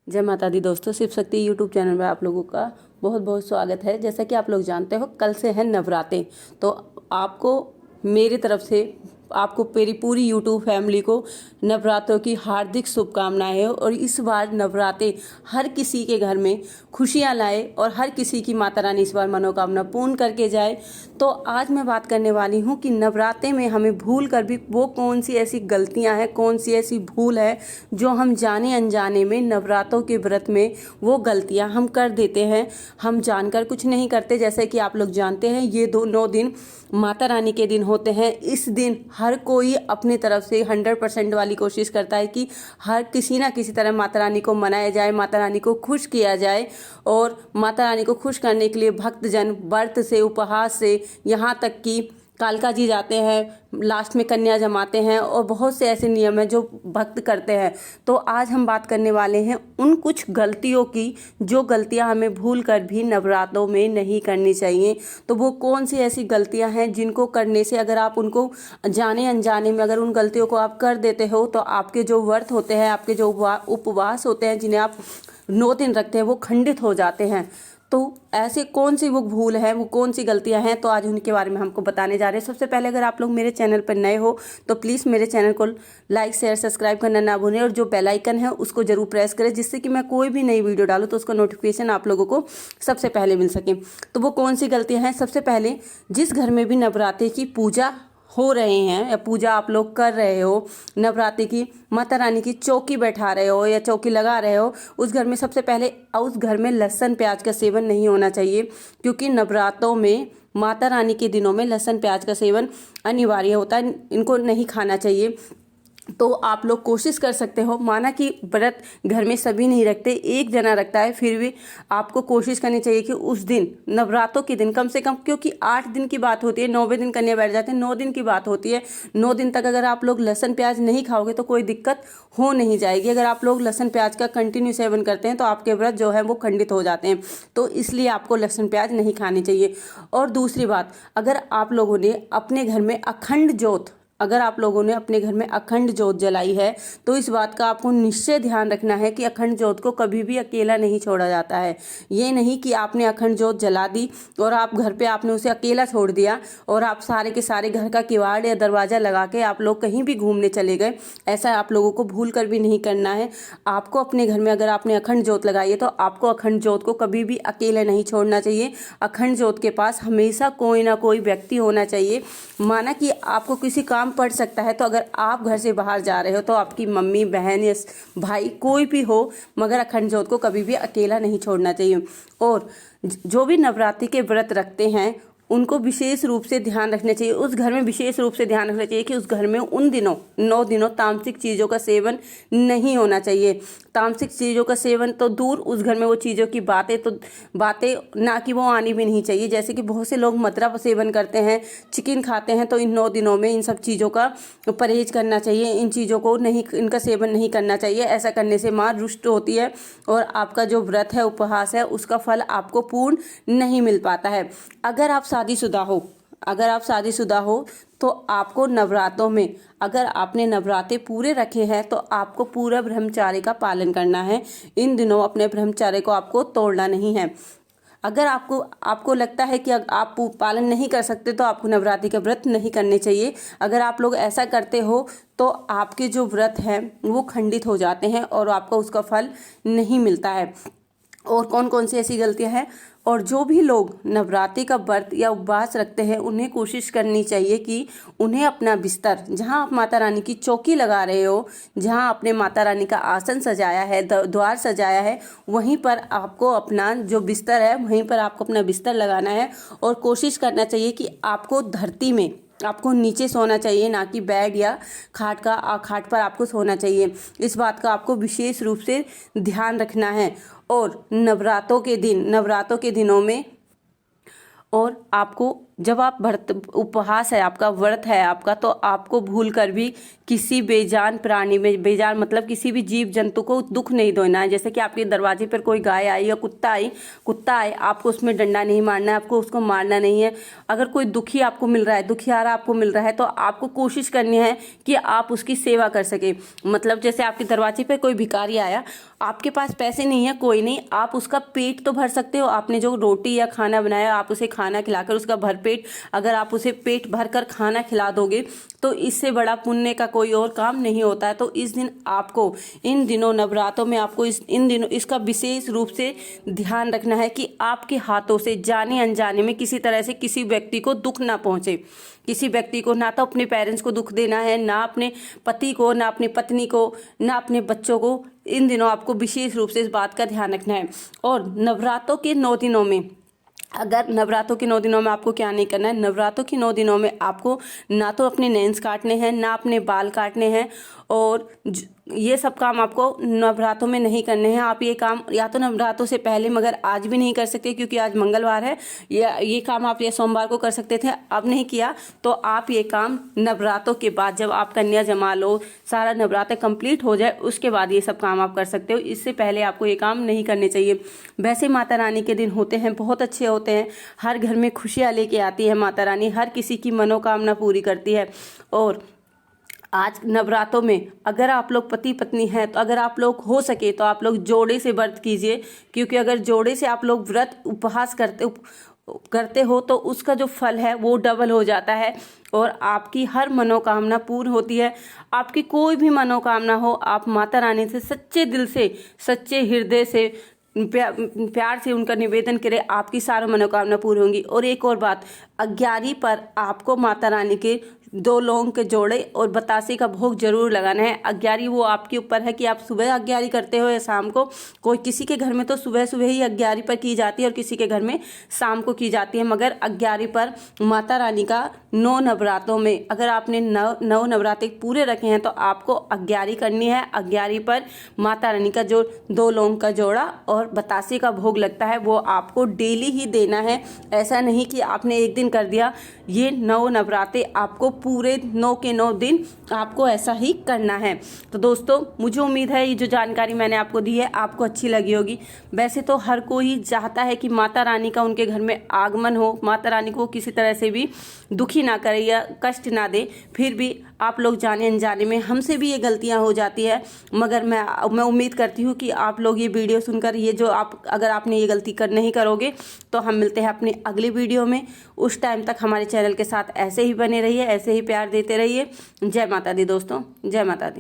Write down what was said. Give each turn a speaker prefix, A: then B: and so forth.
A: जय माता दी दोस्तों, शिव शक्ति यूट्यूब चैनल में आप लोगों का बहुत बहुत स्वागत है। जैसा कि आप लोग जानते हो, कल से है नवरात्रे। तो आपको मेरी तरफ से आपको मेरी पूरी यूट्यूब फैमिली को नवरात्रों की हार्दिक शुभकामनाएं हो। और इस बार नवरात्रे हर किसी के घर में खुशियां लाए और हर किसी की माता रानी इस बार मनोकामना पूर्ण करके जाए। तो आज मैं बात करने वाली हूं कि नवरात्रे में हमें भूल कर भी वो कौन सी ऐसी गलतियां हैं, कौन सी ऐसी भूल है जो हम जाने अनजाने में नवरात्रों के व्रत में वो गलतियां हम कर देते हैं। हम जानकर कुछ नहीं करते। जैसे कि आप लोग जानते हैं, ये 9 दिन माता रानी के दिन होते हैं। इस दिन हर कोई अपनी तरफ से 100% वाली कोशिश करता है कि हर किसी ना किसी तरह माता रानी को मनाया जाए, माता रानी को खुश किया जाए। और माता रानी को खुश करने के लिए भक्तजन व्रत से, उपवास से, यहाँ तक कि कालका जी जाते हैं, लास्ट में कन्या जमाते हैं और बहुत से ऐसे नियम हैं जो भक्त करते हैं। तो आज हम बात करने वाले हैं उन कुछ गलतियों की जो गलतियां हमें भूल कर भी नवरात्रों में नहीं करनी चाहिए। तो वो कौन सी ऐसी गलतियां हैं जिनको करने से, अगर आप उनको जाने अनजाने में अगर उन गलतियों को आप कर देते हो, तो आपके जो व्रत होते हैं, आपके जो उपवास होते हैं जिन्हें आप 9 दिन रखते हैं, वो खंडित हो जाते हैं। तो ऐसे कौन सी वो भूल है, वो कौन सी गलतियां हैं, तो आज उनके बारे में हमको बताने जा रहे हैं। सबसे पहले अगर आप लोग मेरे चैनल पर नए हो तो प्लीज़ मेरे चैनल को लाइक शेयर सब्सक्राइब करना ना भूलें और जो बेल आइकन है उसको जरूर प्रेस करें, जिससे कि मैं कोई भी नई वीडियो डालूँ तो उसका नोटिफिकेशन आप लोगों को सबसे पहले मिल सके। तो वो कौन सी गलतियाँ हैं? सबसे पहले, जिस घर में भी नवरात्रि की पूजा हो रहे हैं या पूजा आप लोग कर रहे हो, नवरात्रि की माता रानी की चौकी बैठा रहे हो या चौकी लगा रहे हो, उस घर में सबसे पहले उस घर में लहसुन प्याज का सेवन नहीं होना चाहिए। क्योंकि नवरात्रों में माता रानी के दिनों में लहसुन प्याज का सेवन अनिवार्य होता है, इनको नहीं खाना चाहिए। तो आप लोग कोशिश कर सकते हो, माना कि व्रत घर में सभी नहीं रखते, एक जना रखता है, फिर भी आपको कोशिश करनी चाहिए कि उस दिन नवरात्रों के दिन कम से कम, क्योंकि 8 दिन की बात होती है, 9वें दिन कन्या बैठ जाते हैं, 9 दिन की बात होती है। 9 दिन तक अगर आप लोग लहसुन प्याज नहीं खाओगे तो कोई दिक्कत हो नहीं जाएगी। अगर आप लोग लहसुन प्याज का कंटिन्यू सेवन करते हैं तो आपके व्रत जो है वो खंडित हो जाते हैं। तो इसलिए आपको लहसुन प्याज नहीं खानी चाहिए। और दूसरी बात, अगर आप लोगों ने अपने घर में अखंड ज्योत जलाई है तो इस बात का आपको निश्चय ध्यान रखना है कि अखंड ज्योत को कभी भी अकेला नहीं छोड़ा जाता है। ये नहीं कि आपने अखंड ज्योत जला दी और आप घर पे आपने उसे अकेला छोड़ दिया और आप सारे के सारे घर का किवाड़ या दरवाजा लगा के आप लोग कहीं भी घूमने चले गए। ऐसा आप लोगों को भूल कर भी नहीं करना है। आपको अपने घर में अगर आपने अखंड ज्योत लगाई है तो आपको अखंड ज्योत को कभी भी अकेले नहीं छोड़ना चाहिए। अखंड ज्योत के पास हमेशा कोई ना कोई व्यक्ति होना चाहिए। माना कि आपको किसी काम पड़ सकता है, तो अगर आप घर से बाहर जा रहे हो तो आपकी मम्मी, बहन या भाई कोई भी हो, मगर अखंड ज्योत को कभी भी अकेला नहीं छोड़ना चाहिए। और जो भी नवरात्रि के व्रत रखते हैं उनको विशेष रूप से ध्यान रखना चाहिए, उस घर में विशेष रूप से ध्यान रखना चाहिए कि उस घर में उन दिनों 9 दिनों तामसिक चीज़ों का सेवन नहीं होना चाहिए। तामसिक चीज़ों का सेवन तो दूर, उस घर में वो चीज़ों की बातें ना कि वो आनी भी नहीं चाहिए। जैसे कि बहुत से लोग मदिरा सेवन करते हैं, चिकन खाते हैं, तो इन 9 दिनों में इन सब चीज़ों का परहेज करना चाहिए। इन चीज़ों को नहीं, इनका सेवन नहीं करना चाहिए। ऐसा करने से माँ रुष्ट होती है और आपका जो व्रत है, उपवास है, उसका फल आपको पूर्ण नहीं मिल पाता है। अगर आप शादीशुदा हो तो आपको नवरात्रों में, अगर आपने नवरात्रे पूरे रखे हैं तो आपको पूरा ब्रह्मचार्य का पालन करना है। इन दिनों अपने ब्रह्मचार्य को आपको तोड़ना नहीं है। अगर आपको लगता है कि आप पालन नहीं कर सकते तो आपको नवरात्रि का व्रत नहीं करने चाहिए। अगर आप लोग ऐसा करते हो तो आपके जो व्रत हैं वो खंडित हो जाते हैं और आपको उसका फल नहीं मिलता है। और कौन कौन सी ऐसी गलतियां हैं? और जो भी लोग नवरात्रि का व्रत या उपवास रखते हैं उन्हें कोशिश करनी चाहिए कि उन्हें अपना बिस्तर, जहां आप माता रानी की चौकी लगा रहे हो, जहां आपने माता रानी का आसन सजाया है, द्वार सजाया है, वहीं पर आपको अपना जो बिस्तर है वहीं पर आपको अपना बिस्तर लगाना है। और कोशिश करना चाहिए कि आपको धरती में, आपको नीचे सोना चाहिए, ना कि बेड या खाट पर आपको सोना चाहिए। इस बात का आपको विशेष रूप से ध्यान रखना है। और नवरात्रों के दिनों में और आपको जब आप उपवास है आपका, व्रत है आपका, तो आपको भूल कर भी किसी बेजान प्राणी में, बेजान मतलब किसी भी जीव जंतु को दुख नहीं देना है। जैसे कि आपके दरवाजे पर कोई गाय आई या कुत्ता आए, आपको उसमें डंडा नहीं मारना है, आपको उसको मारना नहीं है। अगर कोई दुखी आपको मिल रहा है, दुखियारा आपको मिल रहा है, तो आपको कोशिश करनी है कि आप उसकी सेवा कर सके। मतलब जैसे आपके दरवाजे पर कोई भिखारी आया, आपके पास पैसे नहीं है, कोई नहीं, आप उसका पेट तो भर सकते हो। आपने जो रोटी या खाना बनाया, आप उसे खाना खिलाकर उसका भरपेट, अगर आप उसे पेट भर कर खाना खिला दोगे तो इससे बड़ा पुण्य का कोई और काम नहीं होता है। तो इस दिन आपको, इन दिनों नवरात्रों में आपको इन दिनों इसका विशेष रूप से ध्यान रखना है कि आपके हाथों से जाने अनजाने में किसी तरह से किसी व्यक्ति को दुख ना पहुंचे। किसी व्यक्ति को, ना तो अपने पेरेंट्स को दुख देना है, ना अपने पति को, ना अपनी पत्नी को, ना अपने बच्चों को। इन दिनों आपको विशेष रूप से इस बात का ध्यान रखना है। और नवरात्रों के 9 दिनों में, अगर नवरात्रों के 9 दिनों में आपको क्या नहीं करना है, नवरात्रों के 9 दिनों में आपको ना तो अपने नेल्स काटने हैं, ना अपने बाल काटने हैं, और ये सब काम आपको नवरात्रों में नहीं करने हैं। आप ये काम या तो नवरात्रों से पहले, मगर आज भी नहीं कर सकते क्योंकि आज मंगलवार है, ये काम आप ये सोमवार को कर सकते थे, अब नहीं किया, तो आप ये काम नवरात्रों के बाद, जब आप कन्या जमा लो, सारा नवरात्र कंप्लीट हो जाए, उसके बाद ये सब काम आप कर सकते हो। इससे पहले आपको ये काम नहीं करने चाहिए। वैसे माता रानी के दिन होते हैं, बहुत अच्छे होते हैं, हर घर में खुशियाँ लेके आती है माता रानी, हर किसी की मनोकामना पूरी करती है। और आज नवरात्रों में अगर आप लोग पति पत्नी हैं, तो अगर आप लोग हो सके तो आप लोग जोड़े से व्रत कीजिए, क्योंकि अगर जोड़े से आप लोग व्रत उपवास करते हो तो उसका जो फल है वो डबल हो जाता है और आपकी हर मनोकामना पूर्ण होती है। आपकी कोई भी मनोकामना हो, आप माता रानी से सच्चे दिल से, सच्चे हृदय से, प्यार से उनका निवेदन करें, आपकी सारी मनोकामना पूरी होंगी। और एक और बात, 11 पर आपको माता रानी के 2 लौंग के जोड़े और बतासे का भोग जरूर लगाना है। 11 वो आपके ऊपर है कि आप सुबह 11 करते हो या शाम को। कोई किसी के घर में तो सुबह सुबह ही 11 पर की जाती है और किसी के घर में शाम को की जाती है, मगर 11 पर माता रानी का 9 नवरात्रों में, अगर आपने 9 नवरात्रे पूरे रखे हैं तो आपको 11 करनी है। 11 पर माता रानी का जो 2 लौंग का जोड़ा और बतासे का भोग लगता है वो आपको डेली ही देना है। ऐसा नहीं कि आपने एक दिन कर दिया, ये 9 नवरात्रे आपको पूरे 9 के 9 दिन आपको ऐसा ही करना है। तो दोस्तों, मुझे उम्मीद है ये जो जानकारी मैंने आपको दी है आपको अच्छी लगी होगी। वैसे तो हर कोई चाहता है कि माता रानी का उनके घर में आगमन हो, माता रानी को किसी तरह से भी दुखी ना करे या कष्ट ना दे, फिर भी आप लोग जाने अनजाने में हमसे भी ये गलतियां हो जाती है। मगर मैं उम्मीद करती हूँ कि आप लोग ये वीडियो सुनकर, ये जो अगर आपने ये गलती नहीं करोगे, तो हम मिलते हैं अपनी अगली वीडियो में। उस टाइम तक हमारे चैनल के साथ ऐसे ही बने रहिए, ऐसे ही प्यार देते रहिए। जय माता दी दोस्तों, जय माता दी।